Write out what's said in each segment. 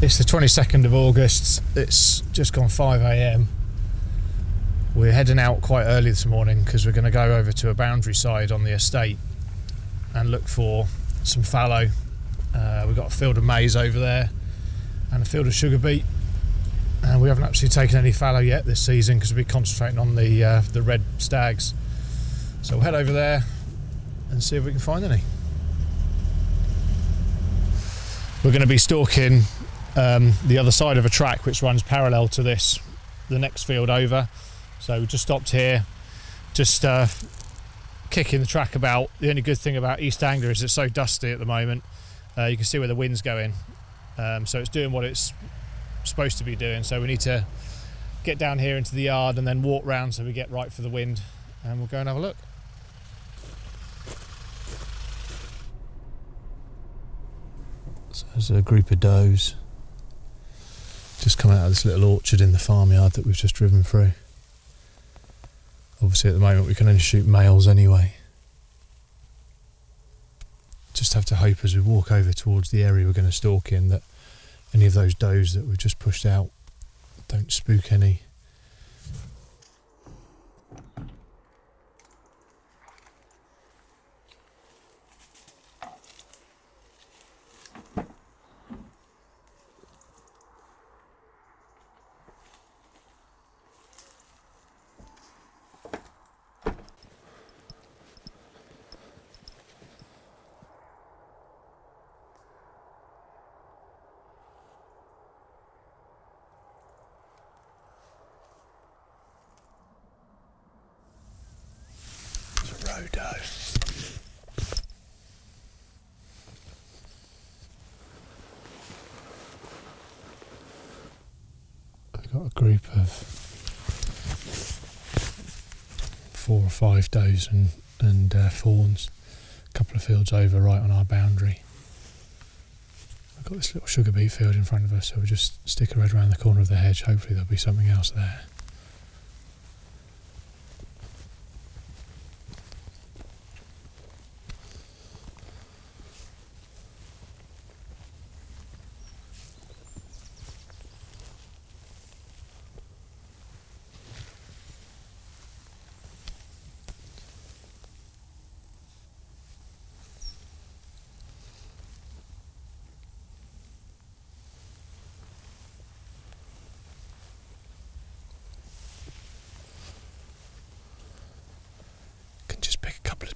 It's the 22nd of August, it's just gone 5 AM. We're heading out quite early this morning because we're going to go over to a boundary side on the estate and look for some fallow. We've got a field of maize over there and a field of sugar beet, and we haven't actually taken any fallow yet this season because we'll be concentrating on the red stags. So we'll head over there and see if we can find any. We're going to be stalking the other side of a track which runs parallel to the next field over. So we just stopped here, just kicking the track about. The only good thing about East Anglia is it's so dusty at the moment. You can see where the wind's going, so it's doing what it's supposed to be doing. So we need to get down here into the yard and then walk round so we get right for the wind, and we'll go and have a look. So there's a group of does just coming out of this little orchard in the farmyard that we've just driven through. Obviously at the moment we can only shoot males anyway. Just have to hope as we walk over towards the area we're going to stalk in that any of those does that we've just pushed out don't spook any. Doe. We've got a group of 4 or 5 does and fawns, a couple of fields over right on our boundary. We've got this little sugar beet field in front of us, so we'll just stick a red around the corner of the hedge. Hopefully there'll be something else there.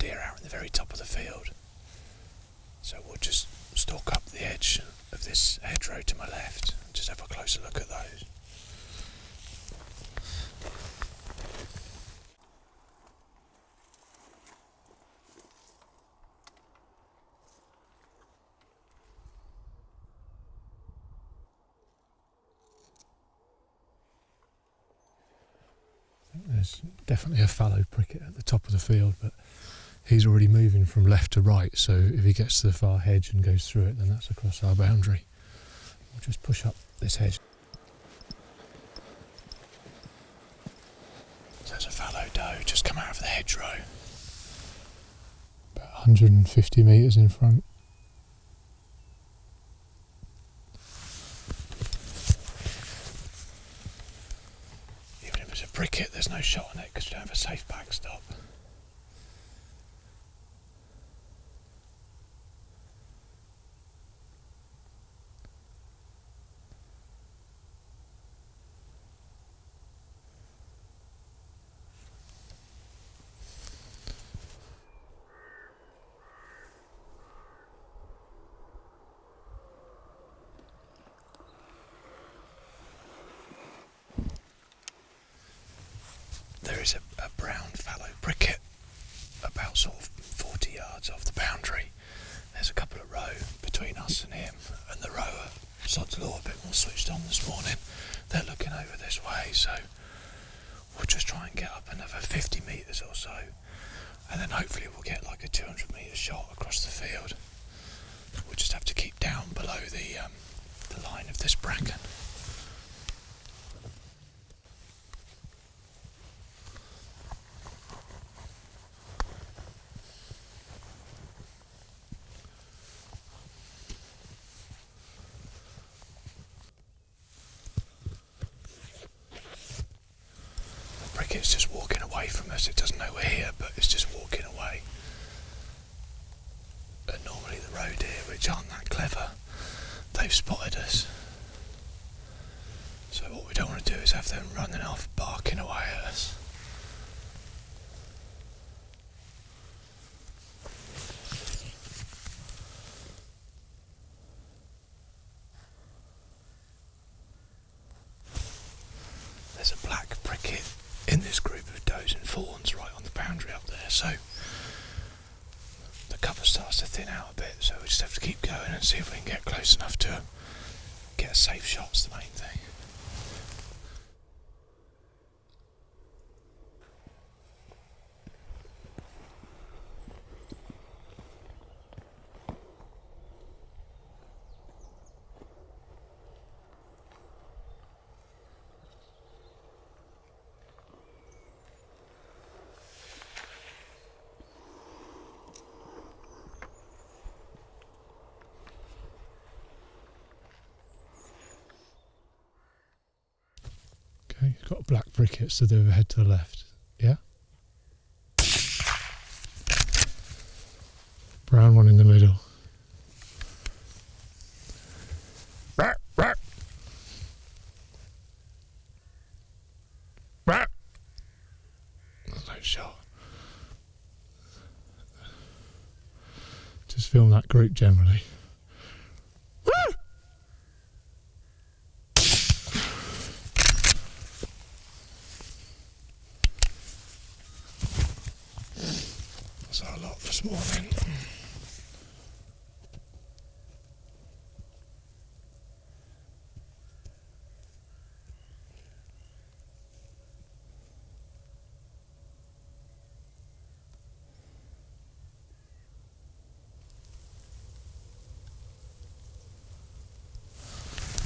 Out in the very top of the field, so we'll just stalk up the edge of this hedgerow to my left and just have a closer look at those. I think there's definitely a fallow pricket at the top of the field, but he's already moving from left to right, so if he gets to the far hedge and goes through it, then that's across our boundary. We'll just push up this hedge. So there's a fallow doe just come out of the hedgerow. About 150 metres in front. Even if it's a pricket, there's no shot on it because we don't have a safe backstop. There is a brown fallow pricket about sort of 40 yards off the boundary. There's a couple of roe between us and him, and the roe are sod's law a bit more switched on this morning. They're looking over this way, so we'll just try and get up another 50 metres or so, and then hopefully we'll get like a 200 metre shot across the field. We'll just have to keep down below the line of this bracken. it's just walking away from us. It doesn't know we're here, but it's just walking away. And normally the roe deer, which aren't that clever, they've spotted us. So what we don't want to do is have them running off, barking away at us. There's a black pricket in this group of does and fawns right on the boundary up there, so the cover starts to thin out a bit, so we just have to keep going and see if we can get close enough to get a safe shot's the main thing. Okay, you've got black prickets to the overhead to the left. Yeah? Brown one in the middle. Rat, rat. Rat. That's no shot. Just film that group generally. That's our lot this morning.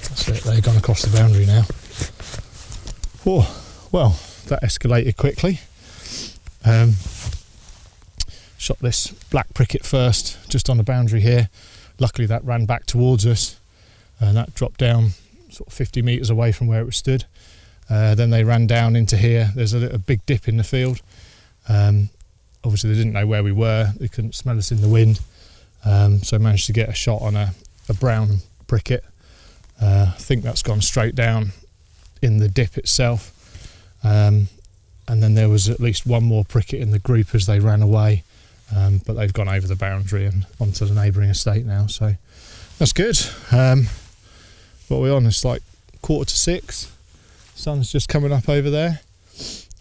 That's it, they've gone across the boundary now. Oh, well, that escalated quickly. Shot this black pricket first, just on the boundary here. Luckily that ran back towards us, and that dropped down sort of 50 metres away from where it was stood. Then they ran down into here. There's a big dip in the field. Obviously they didn't know where we were, they couldn't smell us in the wind, so I managed to get a shot on a brown pricket. I think that's gone straight down in the dip itself, and then there was at least one more pricket in the group as they ran away. But they've gone over the boundary and onto the neighbouring estate now, so that's good. What are we on? It's like 5:45. Sun's just coming up over there.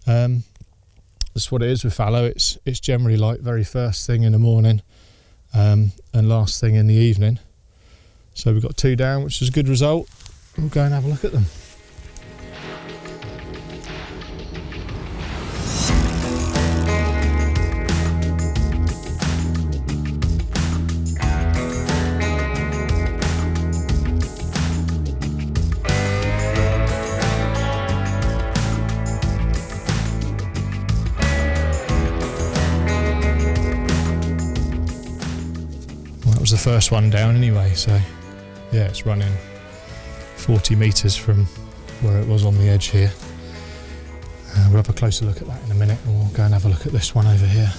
That's what it is with fallow. It's generally like very first thing in the morning and last thing in the evening. So we've got 2 down, which is a good result. We'll go and have a look at them. Was the first one down anyway, so yeah, it's running 40 metres from where it was on the edge here. We'll have a closer look at that in a minute, and we'll go and have a look at this one over here.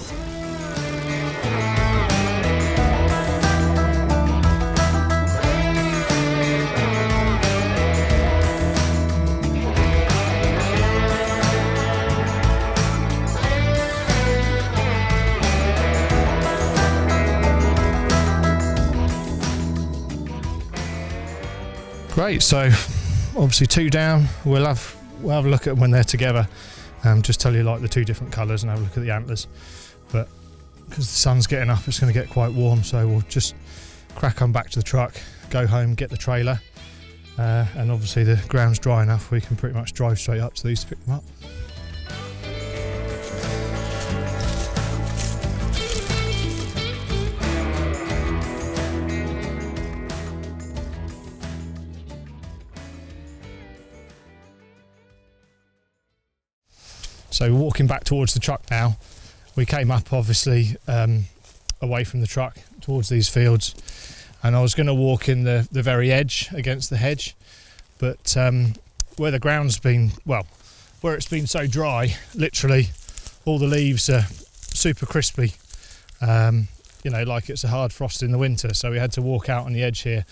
Great, so obviously 2 down. We'll have a look at them when they're together. Just tell you like the 2 different colours and have a look at the antlers. But because the sun's getting up, it's going to get quite warm, so we'll just crack on back to the truck, go home, get the trailer, and obviously the ground's dry enough we can pretty much drive straight up to these to pick them up. So we're walking back towards the truck now. We came up obviously away from the truck towards these fields, and I was going to walk in the very edge against the hedge, but where the ground's been, well, where it's been so dry, literally all the leaves are super crispy, you know, like it's a hard frost in the winter. So we had to walk out on the edge here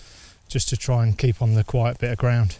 just to try and keep on the quiet bit of ground.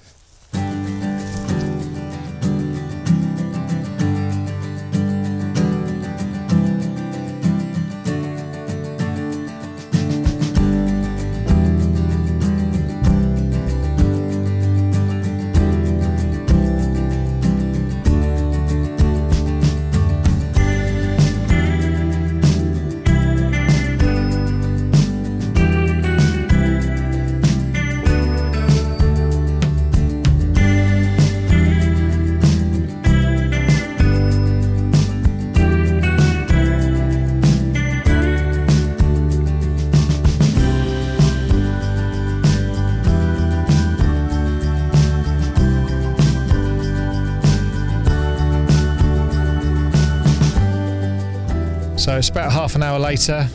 So it's about half an hour later.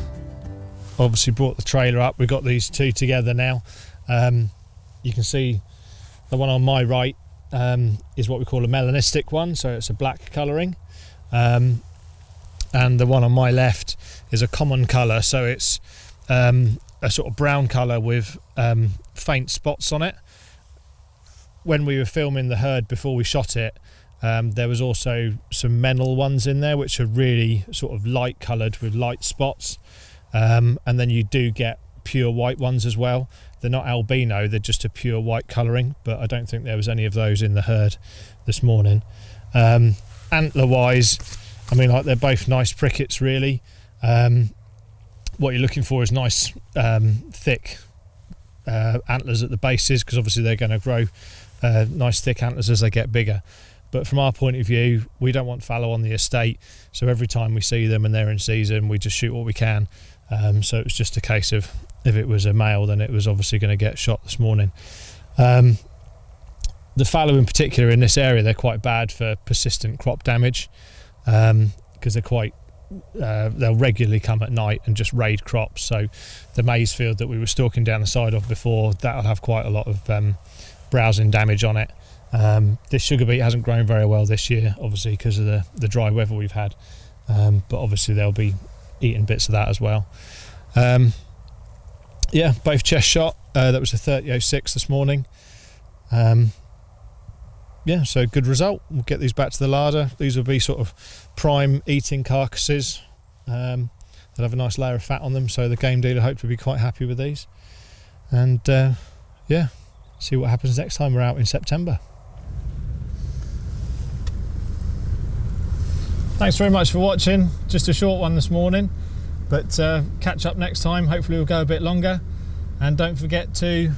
Obviously brought the trailer up. We've got these two together now. You can see the one on my right is what we call a melanistic one, so it's a black colouring, and the one on my left is a common colour, so it's a sort of brown colour with faint spots on it. When we were filming the herd before we shot it, there was also some Menel ones in there which are really sort of light coloured with light spots, and then you do get pure white ones as well. They're not albino, they're just a pure white colouring, but I don't think there was any of those in the herd this morning. Antler wise, I mean, like, they're both nice prickets really. What you're looking for is nice thick antlers at the bases, because obviously they're going to grow nice thick antlers as they get bigger. But from our point of view, we don't want fallow on the estate, so every time we see them and they're in season, we just shoot what we can. So it was just a case of, if it was a male, then it was obviously going to get shot this morning. The fallow in particular in this area, they're quite bad for persistent crop damage, because they're quite they'll regularly come at night and just raid crops. So the maize field that we were stalking down the side of before, that'll have quite a lot of browsing damage on it. This sugar beet hasn't grown very well this year, obviously because of the dry weather we've had, but obviously they'll be eating bits of that as well. Yeah, both chest shot. That was a 30.06 this morning. Yeah, so good result. We'll get these back to the larder. These will be sort of prime eating carcasses. They'll have a nice layer of fat on them, so the game dealer hoped to be quite happy with these. And yeah, see what happens next time we're out in September. Thanks very much for watching. Just a short one this morning, but catch up next time. Hopefully we'll go a bit longer, and don't forget to